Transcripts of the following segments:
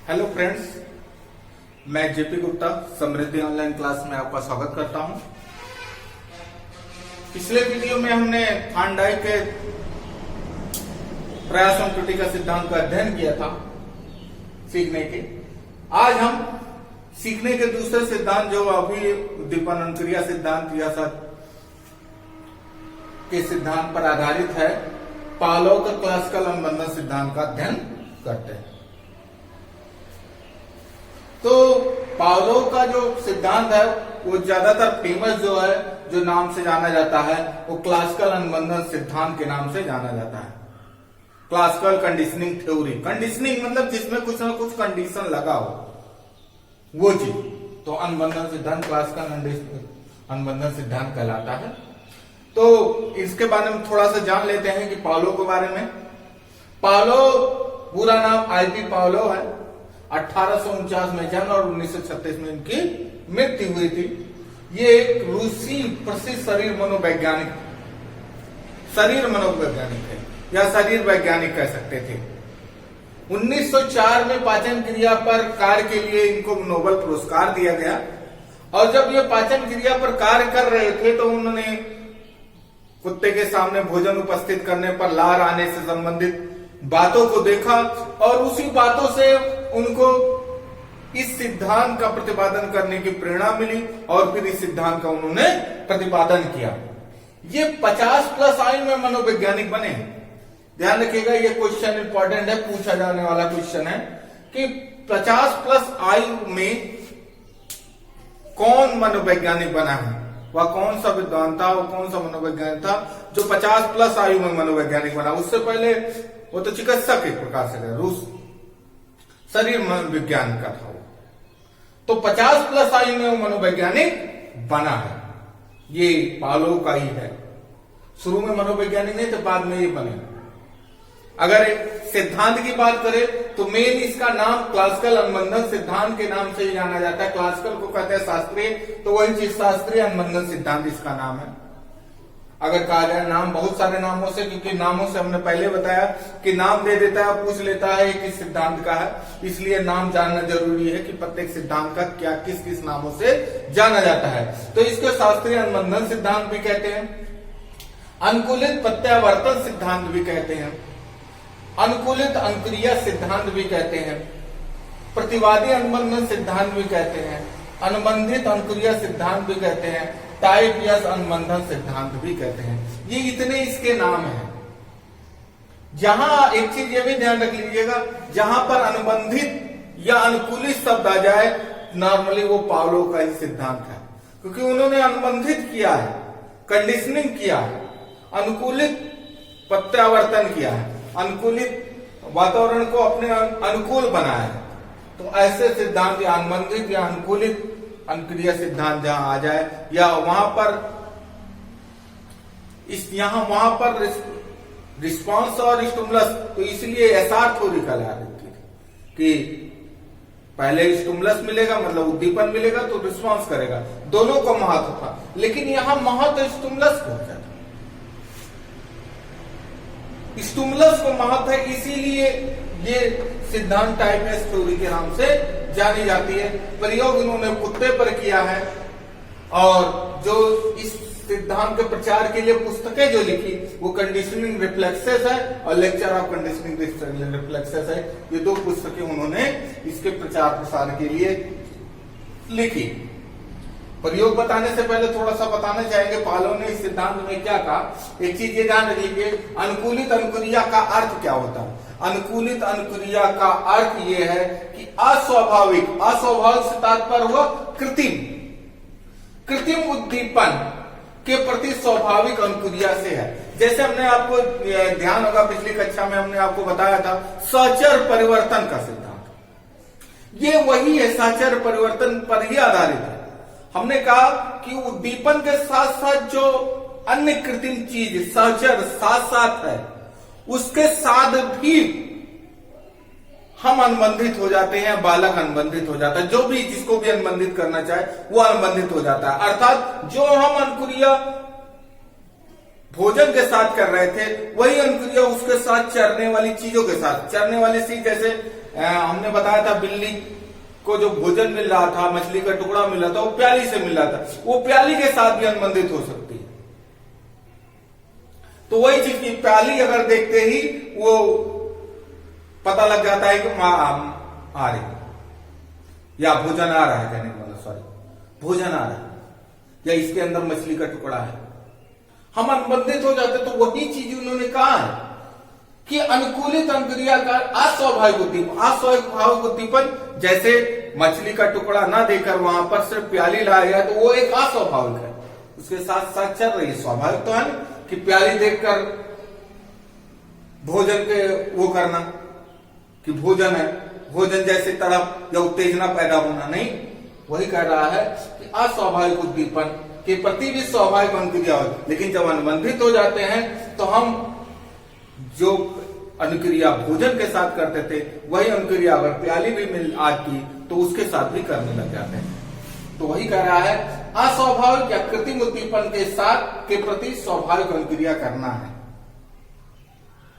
Hello friends, मैं JP Gupta समृद्धि online class में आपका स्वागत करता हूं। पिछले वीडियो में हमने थार्नडाइक के प्रयासों त्रुटि का सिद्धांत का अध्ययन किया था सीखने के। आज हम सीखने के दूसरे सिद्धांत जो अभी उद्दीपन अनुक्रिया सिद्धांत या के सिद्धांत पर आधारित है, पावलोव का क्लासिकल अनुबंधन सिद्धांत का अध्ययन करते हैं। तो पावलोव का जो सिद्धांत है वो ज्यादातर फेमस जो है, जो नाम से जाना जाता है, वो क्लासिकल अनुबंधन सिद्धांत के नाम से जाना जाता है। क्लासिकल कंडीशनिंग थ्योरी, कंडीशनिंग मतलब जिसमें कुछ ना कुछ कंडीशन लगा हो वो चीज, तो अनुबंधन सिद्धांत क्लासिकल अनुबंधन सिद्धांत कहलाता है। तो इसके बारे में थोड़ा सा जान लेते हैं कि पावलोव के बारे में। पावलोव पूरा नाम आईपी पावलोव है। 1849 में जन्म और 1936 में इनकी मृत्यु हुई थी। ये एक रूसी प्रसिद्ध शरीर मनोवैज्ञानिक है या शरीर वैज्ञानिक कह सकते थे। 1904 में पाचन क्रिया पर कार्य के लिए इनको नोबेल पुरस्कार दिया गया। और जब ये पाचन क्रिया पर कार्य कर रहे थे तो उन्होंने कुत्ते के सामने भोजन उपस्थित करने पर लार आने से संबंधित बातों को देखा और उसी बातों से उनको इस सिद्धांत का प्रतिपादन करने की प्रेरणा मिली और फिर इस सिद्धांत का उन्होंने प्रतिपादन किया। ये 50 प्लस आयु में मनोवैज्ञानिक बने। ध्यान रखिएगा, ये क्वेश्चन इंपॉर्टेंट है, पूछा जाने वाला क्वेश्चन है कि 50 प्लस आयु में कौन मनोवैज्ञानिक बना है, वह कौन सा विद्वान था, वो कौन सा मनोवैज्ञानिक था जो 50 प्लस आयु में मनोवैज्ञानिक बना। उससे पहले वो तो चिकित्सक एक प्रकार से रूस शरीर मनोविज्ञान का था वो। तो 50 प्लस आयु में वो मनोवैज्ञानिक बना है। ये पावलोव का ही है। शुरू में मनोवैज्ञानिक नहीं थे, बाद में ये बने। अगर सिद्धांत की बात करें तो मेन इसका नाम क्लासिकल अनुबंधन सिद्धांत के नाम से ही जाना जाता है। क्लासिकल को कहते हैं शास्त्रीय, तो वही चीज शास्त्रीय अनुबंधन सिद्धांत इसका नाम है। अगर कहा जाए नाम बहुत सारे नामों से, क्योंकि नामों से हमने पहले बताया कि नाम दे देता है, पूछ लेता है किस सिद्धांत का है, इसलिए नाम जानना जरूरी है कि प्रत्येक सिद्धांत का क्या किस किस नामों से जाना जाता है। तो इसको शास्त्रीय अनुबंधन सिद्धांत भी कहते हैं, अनुकूलित प्रत्यावर्तन सिद्धांत भी कहते हैं, अनुकूलित अनुक्रिया सिद्धांत भी कहते हैं, प्रतिवादी अनुबंधन सिद्धांत भी कहते हैं, अनुबंधित अनुक्रिया सिद्धांत भी कहते हैं, टाइप या अनुबंधन सिद्धांत भी कहते हैं। ये इतने इसके नाम हैं। जहां एक चीज ये भी ध्यान रख लीजिएगा, जहां पर अनुबंधित या अनुकूलित शब्द आ जाए, नॉर्मली वो पावलोव का ही सिद्धांत है, क्योंकि उन्होंने अनुबंधित किया है, कंडीशनिंग किया है, अनुकूलित प्रत्यावर्तन किया है, अनुकूलित वातावरण को अपने अनुकूल बनाया है। तो ऐसे सिद्धांत या अनुबंधित या अनुकूलित अनुक्रिया सिद्धांत जहां आ जाए, या वहां पर रिस्पांस और स्टिमुलस, तो इसलिए एसआर थ्योरी कहला रही थी कि पहले स्टिमुलस मिलेगा मतलब उद्दीपन मिलेगा तो रिस्पांस करेगा, दोनों का महत्व था। लेकिन यहां महत्व स्टिमुलस को हो जाता, स्टिमुलस को महत्व है, इसीलिए ये सिद्धांत टाइप एस थ्योरी के नाम से जानी जाती है। प्रयोग इन्होंने कुत्ते पर किया है और जो इस सिद्धांत के प्रचार के लिए पुस्तकें जो लिखी वो कंडीशनिंग रिफ्लेक्सेस है और लेक्चर ऑफ कंडीशनिंग रिफ्लेक्सेस है। ये दो पुस्तकें उन्होंने इसके प्रचार प्रसार के लिए लिखी। प्रयोग बताने से पहले थोड़ा सा बताना चाहेंगे पावलोव ने इस सिद्धांत में क्या कहा। एक चीज ये ध्यान रखिए, अनुकूलित अनुक्रिया का अर्थ क्या होता है। अनुकूलित अनुक्रिया का अर्थ ये है कि अस्वाभाविक से तात्पर्य हुआ कृत्रिम उद्दीपन के प्रति स्वाभाविक अनुक्रिया से है। जैसे हमने आपको ध्यान होगा, पिछली कक्षा में हमने आपको बताया था सहचर परिवर्तन का सिद्धांत। ये वही है, सहचर परिवर्तन पर ही आधारित है। हमने कहा कि उद्दीपन के साथ साथ जो अन्य कृत्रिम चीज सहचर साथ साथ है, उसके साथ भी हम अनुबंधित हो जाते हैं, बालक अनुबंधित हो जाता है। जो भी जिसको भी अनुबंधित करना चाहे वो अनुबंधित हो जाता है। अर्थात जो हम अनुक्रिया भोजन के साथ कर रहे थे, वही अनुक्रिया उसके साथ चरने वाली चीजों के साथ, चरने वाली चीज जैसे हमने बताया था बिल्ली को जो भोजन मिल रहा था, मछली का टुकड़ा मिल रहा था, वो प्याली से मिल रहा था, वो प्याली के साथ भी अनुबंधित हो सकती है। तो वही चीज की प्याली अगर देखते ही वो पता लग जाता है कि मां आ रही या भोजन आ रहा है, कहने का मतलब सॉरी, भोजन आ रहा है या इसके अंदर मछली का टुकड़ा है, हम अनुबंधित हो जाते। तो वही चीज उन्होंने कहा है कि अनुकूलित अनुक्रिया का अस्वाभाविक उद्दीपन, अस्वाभाविक उद्दीपन जैसे मछली का टुकड़ा ना देकर वहां पर सिर्फ प्याली लाया गया तो वो एक अस्वाभाविक है, उसके साथ साथ चल रही है। स्वाभाविक तो है कि प्याली देखकर भोजन के वो करना कि भोजन है, भोजन जैसे तड़प या उत्तेजना पैदा होना, नहीं, वही कह रहा है कि अस्वाभाविक उद्दीपन के प्रति भी स्वाभाविक अनुक्रिया हो, लेकिन जब अनुबंधित हो जाते हैं तो हम जो अनुक्रिया भोजन के साथ करते थे वही अनुक्रिया अगर प्याली भी मिल आती तो उसके साथ भी करने लग जाते हैं। तो वही कह रहा है अस्वाभाविक या कृत्रिम उद्दीपन के साथ के प्रति स्वाभाविक अनुक्रिया करना है।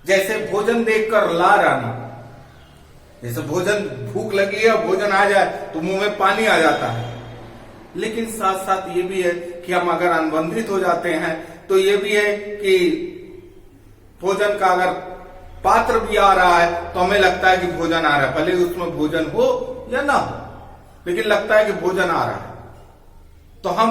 जैसे भोजन देखकर लार आना, जैसे भोजन, भूख लगी है, भोजन आ जाए तो मुंह में पानी आ जाता है, लेकिन साथ साथ ये भी है कि हम अगर अनुबंधित हो जाते हैं तो ये भी है कि भोजन का अगर पात्र भी आ रहा है तो हमें लगता है कि भोजन आ रहा है, भले उसमें भोजन हो या ना हो, लेकिन लगता है कि भोजन आ रहा है, तो हम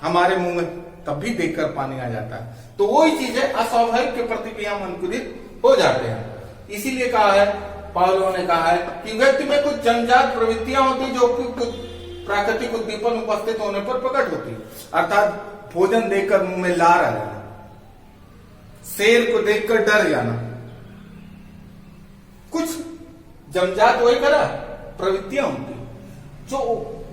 हमारे मुंह में तब भी देखकर पानी आ जाता है। तो वही चीज है, अस्वाभाविक के प्रति भी हम अनुकूलित हो जाते हैं। इसीलिए कहा है, पावलोव ने कहा है कि व्यक्ति में कुछ जन्मजात प्रवृत्तियां होती जो प्राकृतिक उद्दीपन उपस्थित होने पर प्रकट होती है। अर्थात भोजन देखकर मुंह में लार आ जाना, शेर को देखकर डर जाना, कुछ जन्मजात वही करा प्रवृत्तियां होती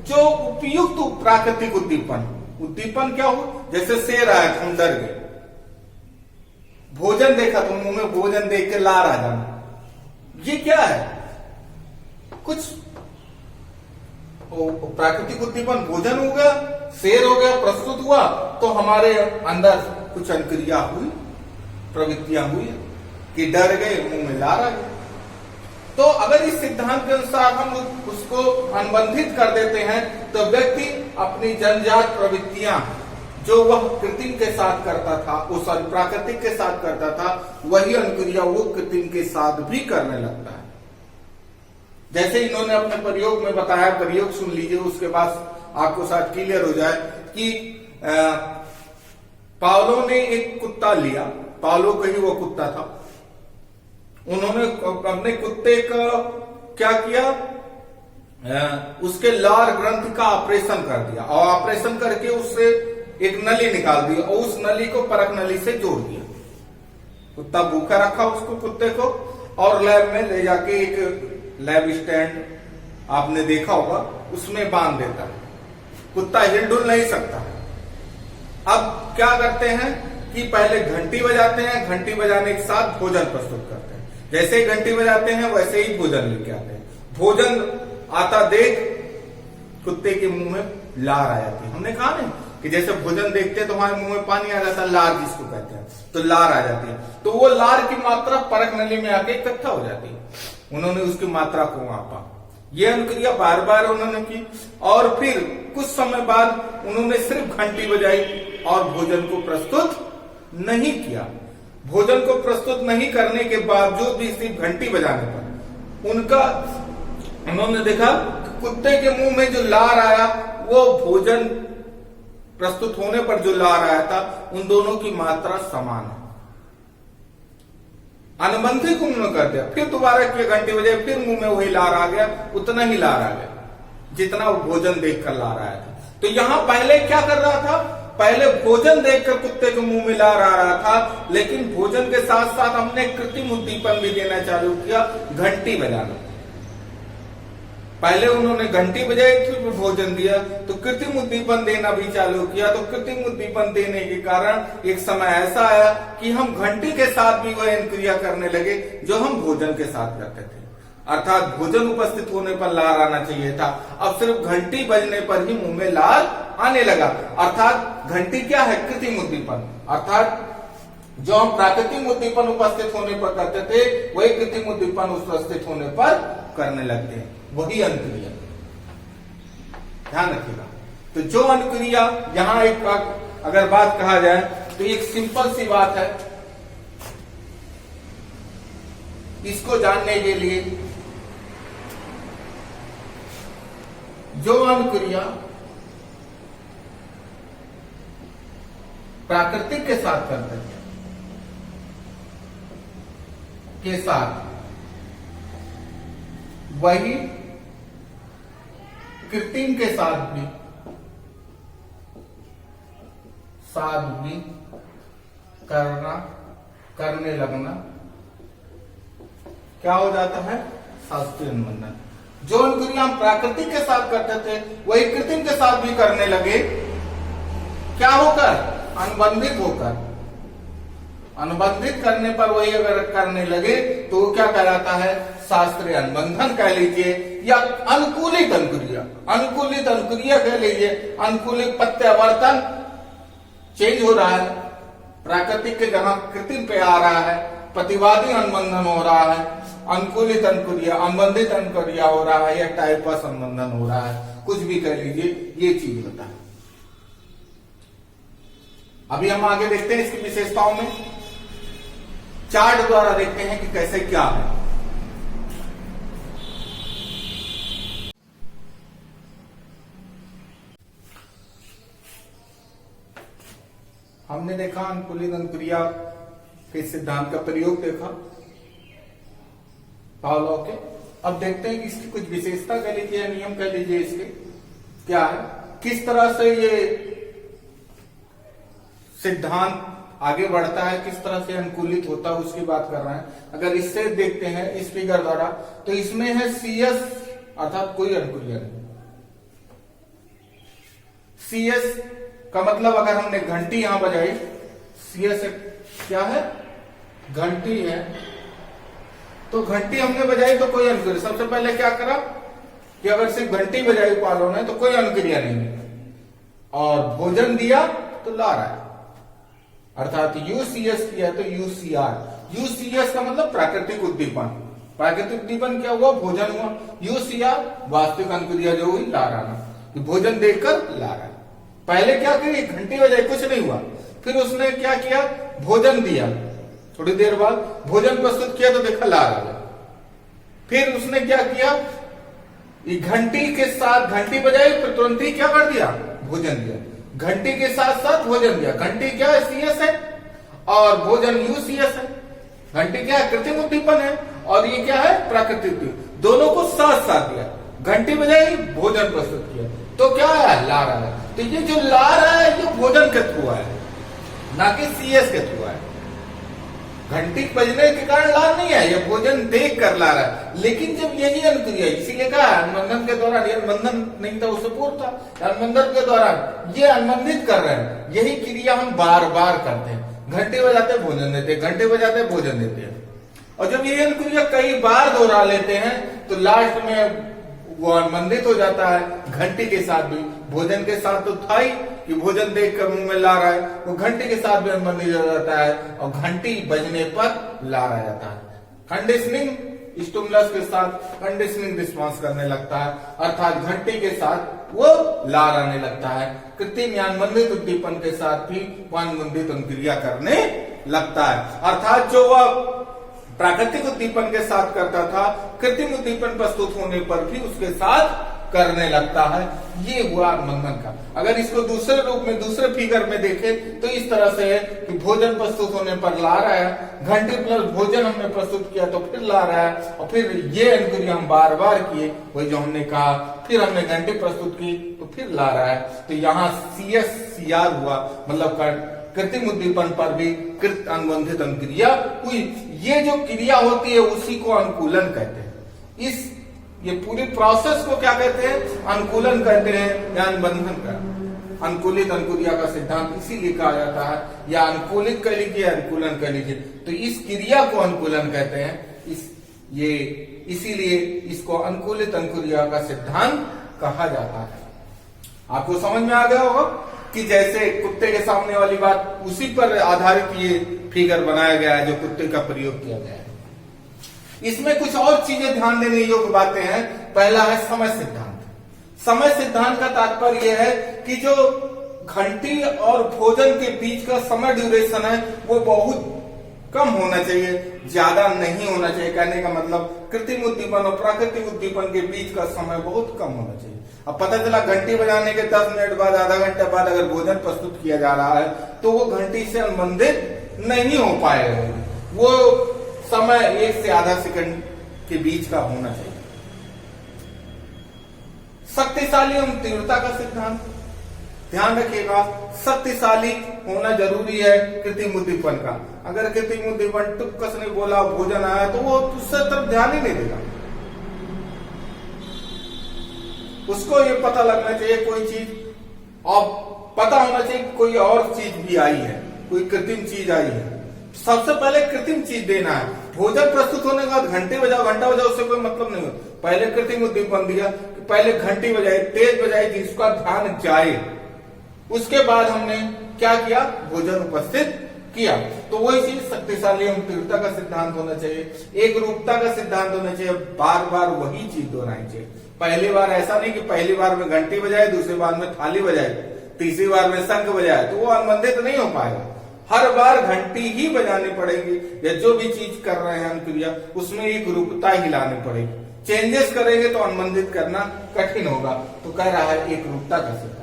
जो उपयुक्त प्राकृतिक उद्दीपन क्या हो, जैसे शेर आया तो हम डर गए, भोजन देखा तो मुंह में भोजन देख के लार आ जाना, ये क्या है, कुछ प्राकृतिक उद्दीपन, भोजन हो गया, शेर हो गया, प्रस्तुत हुआ तो हमारे अंदर कुछ अनुक्रिया हुई, प्रवृत्तियां हुई कि डर गए, मुंह में लार आ गई। तो अगर इस सिद्धांत के अनुसार हम उसको अनुबंधित कर देते हैं तो व्यक्ति अपनी जन्मजात प्रवृत्तियां जो वह कृत्रिम के साथ करता था, वो प्राकृतिक के साथ करता था, वही अनुक्रिया वो कृत्रिम के साथ भी करने लगता है। जैसे इन्होंने अपने प्रयोग में बताया, प्रयोग सुन लीजिए, उसके बाद आपको शायद क्लियर हो जाए कि पावलोव ने एक कुत्ता लिया, पावलोव का ही वो कुत्ता था, उन्होंने अपने कुत्ते का क्या किया, उसके लार ग्रंथि का ऑपरेशन कर दिया और ऑपरेशन करके उससे एक नली निकाल दी और उस नली को परख नली से जोड़ दिया। कुत्ता भूखा रखा उसको, कुत्ते को, और लैब में ले जाके एक लैब स्टैंड आपने देखा होगा, उसमें बांध देता है, कुत्ता हिलडुल नहीं सकता। अब क्या करते हैं कि पहले घंटी बजाते हैं, घंटी बजाने के साथ भोजन प्रस्तुत करते हैं, जैसे ही घंटी बजाते हैं वैसे ही भोजन लेके आते हैं, भोजन आता देख कुत्ते के मुंह में लार आ जाती है। हमने कहा नहीं कि जैसे भोजन देखते हैं तो हमारे मुंह में पानी आ जाता है, लार जिसको कहते हैं, तो लार आ जाती है, तो वो लार की मात्रा परख नली में आके इकट्ठा हो जाती है। उन्होंने उसकी मात्रा को मापा, ये अनुक्रिया बार बार उन्होंने की और फिर कुछ समय बाद उन्होंने सिर्फ घंटी बजाई और भोजन को प्रस्तुत नहीं किया। भोजन को प्रस्तुत नहीं करने के बावजूद भी सिर्फ घंटी बजाने पर उन्होंने देखा कुत्ते के मुंह में जो लार आया वो भोजन प्रस्तुत होने पर जो लार आया था, उन दोनों की मात्रा समान है। अनुबंधित उन्होंने कर दिया, फिर दोबारा किया, घंटी बजाई, फिर मुंह में वही लार आ गया, उतना ही लार आ गया जितना वो भोजन देखकर लार आया था। तो यहां पहले क्या कर रहा था, पहले भोजन देखकर कुत्ते के मुंह में लार आ रहा था, लेकिन भोजन के साथ साथ हमने कृत्रिम उद्दीपन भी देना चालू किया, घंटी बजाना। पहले उन्होंने घंटी बजाई, फिर भोजन दिया, तो कृत्रिम उद्दीपन देना भी चालू किया। तो कृत्रिम उद्दीपन देने के कारण एक समय ऐसा आया कि हम घंटी के साथ भी वह क्रिया करने लगे जो हम भोजन के साथ करते थे, अर्थात भोजन उपस्थित होने पर लार आना चाहिए था, अब सिर्फ घंटी बजने पर ही मुंह में लार आने लगा। अर्थात घंटी क्या है, कृत्रिम उद्दीपन, अर्थात जो हम प्राकृतिक उद्दीपन उपस्थित होने पर करते थे वही कृत्रिम उद्दीपन उपस्थित होने पर करने लगते हैं, वही अनुक्रिया। ध्यान रखिएगा। तो जो अनुक्रिया यहां एक अगर बात कहा जाए तो एक सिंपल सी बात है, इसको जानने के लिए जो अनुक्रिया प्राकृतिक के साथ करते हैं के साथ वही कृत्रिम के साथ भी करने लगना क्या हो जाता है? शास्त्रीय अनुबंधन। जो अनुक्रिया हम प्राकृतिक के साथ करते थे वही कृत्रिम के साथ भी करने लगे, क्या होकर? अनुबंधित होकर। अनुबंधित करने पर वही अगर करने लगे तो वो क्या कहलाता है? शास्त्रीय अनुबंधन कह लीजिए या अनुकूलित अनुक्रिया। अनुकूलित अनुक्रिया कह लीजिए, अनुकूलित प्रत्यावर्तन चेंज हो रहा है, प्राकृतिक के जहां कृत्रिम पे आ रहा है, प्रतिवादी अनुबंधन हो रहा है, अनुकूलित अनुक्रिया अनुबंधित अनुक्रिया हो रहा है या टाइपस अनुबंधन हो रहा है, कुछ भी कह लीजिए, ये चीज होता है। अभी हम आगे देखते हैं इसकी विशेषताओं में, चार्ट द्वारा देखते हैं कि कैसे क्या है। हमने देखा अनुकूलित अनुक्रिया के सिद्धांत का प्रयोग देखा पावलोव के। अब देखते हैं कि इसकी कुछ विशेषता कह लीजिए, नियम कह लीजिए, इसके क्या है, किस तरह से ये सिद्धांत आगे बढ़ता है, किस तरह से अनुकूलित होता है, उसकी बात कर रहे हैं। अगर इससे देखते हैं इस फिगर द्वारा तो इसमें है CS अर्थात कोई अनुक्रिया नहीं। CS का मतलब अगर हमने घंटी यहां बजाई, CS क्या है? घंटी है, तो घंटी हमने बजाई तो कोई अनुक्रिया। सबसे पहले क्या करा कि अगर सिर्फ घंटी बजाई पालो ने तो कोई अनुक्रिया नहीं, और भोजन दिया तो ला रहा है, अर्थात UCS किया तो UCR। UCS का मतलब प्राकृतिक उद्दीपन। प्राकृतिक उद्दीपन क्या हुआ? भोजन हुआ। UCR वास्तविक अनुक्रिया जो हुई, ला रहा ना, भोजन देकर ला रहा है। पहले क्या करी? घंटी बजाई, कुछ नहीं हुआ। फिर उसने क्या किया? भोजन दिया, थोड़ी देर बाद भोजन प्रस्तुत किया तो देखा ला रहा है। फिर उसने क्या किया? घंटी के साथ घंटी बजाई, फिर तुरंत ही क्या कर दिया? भोजन दिया। घंटी के साथ साथ भोजन दिया। घंटी क्या है? CS है और भोजन UCS है। घंटी क्या है? कृत्रिम उद्दीपन है और ये क्या है? प्राकृतिक उद्दीपन। दोनों को साथ साथ दिया, घंटी बजाई, भोजन प्रस्तुत किया, तो क्या है? ला रहा है। तो ये जो ला रहा है ये भोजन के थ्रू है, ना कि CS के थ्रू है। घंटी बजने के कारण ला नहीं है, ये भोजन देख कर ला रहा है। लेकिन जब यही अनुक्रिया, इसीलिए कहा अनुबंधन के दौरान, ये अनुबंधन नहीं था उससे पूर्व था, अनुबंधन के दौरान ये अनुबंधित कर रहे हैं। यही क्रिया हम बार बार करते हैं। घंटे बजाते भोजन देते हैं, घंटे बजाते भोजन देते हैं, और जब ये अनुक्रिया कई बार दोहरा लेते हैं तो लास्ट में वो अनुबंधित हो जाता है। घंटी के साथ भी, भोजन के साथ तो था ही कि भोजन देख कर मुंह में ला रहा है, वो घंटी के साथ भी अनुबंधित हो जाता है और घंटी बजने पर ला रहा जाता है। कंडीशनिंग स्टिमुलस के साथ कंडीशनिंग रिस्पॉन्स करने लगता है, अर्थात घंटी के साथ वो लार आने लगता है। कृत्रिम या अनुबंधित उद्दीपन के साथ भी वो अनुबंधित अनुक्रिया करने लगता है, अर्थात जो वह प्राकृतिक उद्दीपन के साथ करता था, कृत्रिम उद्दीपन प्रस्तुत होने पर भी उसके साथ करने लगता है। ये हुआ अनुबंधन का। अगर इसको दूसरे रूप में, दूसरे फिगर में देखें तो इस तरह से है कि भोजन प्रस्तुत होने पर ला रहा है, घंटे प्लस भोजन हमने प्रस्तुत किया तो फिर ला रहा है, और फिर ये अनुक्रिया हम बार बार किए, वही जो हमने कहा, फिर हमने घंटे प्रस्तुत की तो फिर ला रहा है। तो यहाँ CSCR हुआ, मतलब कृत्रिम उद्दीपन पर भी कृत अनुबंधित अनुक्रिया हुई। ये जो क्रिया होती है उसी को अनुकूलन कहते हैं। ये पूरी प्रोसेस को क्या कहते हैं? अनुकूलन कहते हैं या अनुबंधन का। अनुकूलित अनुक्रिया का सिद्धांत इसीलिए कहा जाता है, या अनुकूलित कह लीजिए, अनुकूलन कह लीजिए। तो इस क्रिया को अनुकूलन कहते हैं, इसीलिए इसको अनुकूलित अनुक्रिया का सिद्धांत कहा जाता है। आपको समझ में आ गया होगा कि जैसे कुत्ते के सामने वाली बात, उसी पर आधारित ये फिगर बनाया गया है जो कुत्ते का प्रयोग किया गया है। इसमें कुछ और चीजें ध्यान देने योग्य बातें हैं। पहला है समय सिद्धांत। समय सिद्धांत का तात्पर्य यह है कि जो घंटी और भोजन के बीच का समय ड्यूरेशन है वो बहुत कम होना चाहिए, ज्यादा नहीं होना चाहिए। कहने का मतलब कृत्रिम उद्दीपन और प्राकृतिक उद्दीपन के बीच का समय बहुत कम होना चाहिए। अब पता चला घंटी बजाने के 10 मिनट बाद, आधा घंटे बाद अगर भोजन प्रस्तुत किया जा रहा है तो वो घंटी से संबंधित नहीं हो पाएगा। वो समय 1 से आधा सेकंड के बीच का होना चाहिए। शक्तिशाली एवं तीव्रता का सिद्धांत, ध्यान रखिएगा, शक्तिशाली होना जरूरी है कृत्रिम उद्दीपन का। अगर कृत्रिम उद्दीपन टुक कसने बोला भोजन आया तो वो उससे तरफ ध्यान ही नहीं देगा। उसको ये पता लगना चाहिए कोई चीज, और पता होना चाहिए कोई और चीज भी आई है, कोई कृत्रिम चीज आई है। सबसे पहले कृत्रिम चीज देना है। भोजन प्रस्तुत होने के बाद घंटे बजाओ, घंटा बजाओ, उससे कोई मतलब नहीं होता। पहले कृत्रिम उद्दीपन दिया कि पहले घंटी बजाई, तेज बजाई जिसका ध्यान जाए, उसके बाद हमने क्या किया, भोजन उपस्थित किया। तो वही चीज शक्तिशाली एवं तीव्रता का सिद्धांत होना चाहिए। एक रूपता का सिद्धांत होना चाहिए, बार बार वही चीज दोहरानी चाहिए। पहली बार ऐसा नहीं कि पहली बार में घंटी बजाए, दूसरी बार में थाली बजाए, तीसरी बार में शंख बजाए, तो वो अनुबंधित नहीं हो पाएगा। हर बार घंटी ही बजानी पड़ेगी, या जो भी चीज कर रहे हैं हम क्रिया, उसमें एक रूपता ही लानी पड़ेगी। चेंजेस करेंगे तो अनुबंधित करना कठिन होगा। तो कह रहा है एक रूपता का सिद्धांत।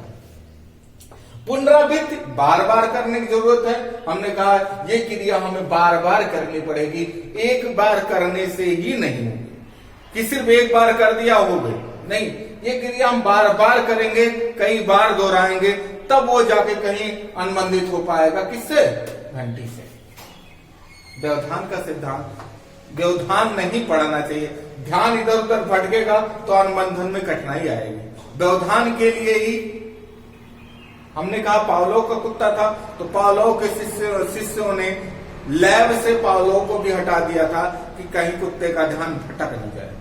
पुनरावृत्ति, बार बार करने की जरूरत है। हमने कहा ये क्रिया हमें बार बार करनी पड़ेगी, एक बार करने से ही नहीं होगी कि सिर्फ एक बार कर दिया हो गई, नहीं। ये क्रिया हम बार बार करेंगे, कई बार दोहराएंगे, तब वो जाके कहीं अनुबंधित हो पाएगा। किससे? घंटी से। व्यवधान का सिद्धांत, व्यवधान नहीं पढ़ना चाहिए। ध्यान इधर उधर भटकेगा तो अनुबंधन में कठिनाई आएगी। व्यवधान के लिए ही हमने कहा पावलोव का कुत्ता था, तो पावलोव के शिष्यों ने लैब से पावलोव को भी हटा दिया था कि कहीं कुत्ते का ध्यान भटक न जाए।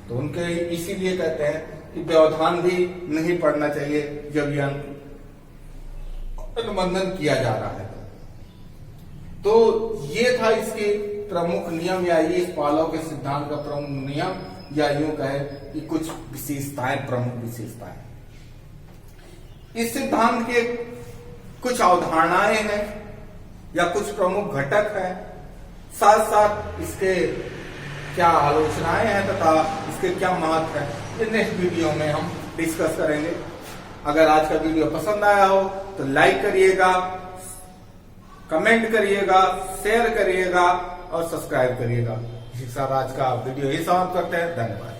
तो उनके इसीलिए कहते हैं कि व्यवधान भी नहीं पढ़ना चाहिए जब यह अनुबंधन किया जा रहा है। तो ये था इसके प्रमुख नियम, या ये इस पावलोव के सिद्धांत का प्रमुख नियम, या यूं कहे कि कुछ विशेषताएं, प्रमुख विशेषताएं। इस सिद्धांत के कुछ अवधारणाएं हैं या कुछ प्रमुख घटक हैं, साथ साथ इसके क्या आलोचनाएं हैं तथा इसके क्या महत्व है, ये नेक्स्ट वीडियो में हम डिस्कस करेंगे। अगर आज का वीडियो पसंद आया हो तो लाइक करिएगा, कमेंट करिएगा, शेयर करिएगा और सब्सक्राइब करिएगा। इसी के साथ आज का वीडियो ही समाप्त करते हैं। धन्यवाद।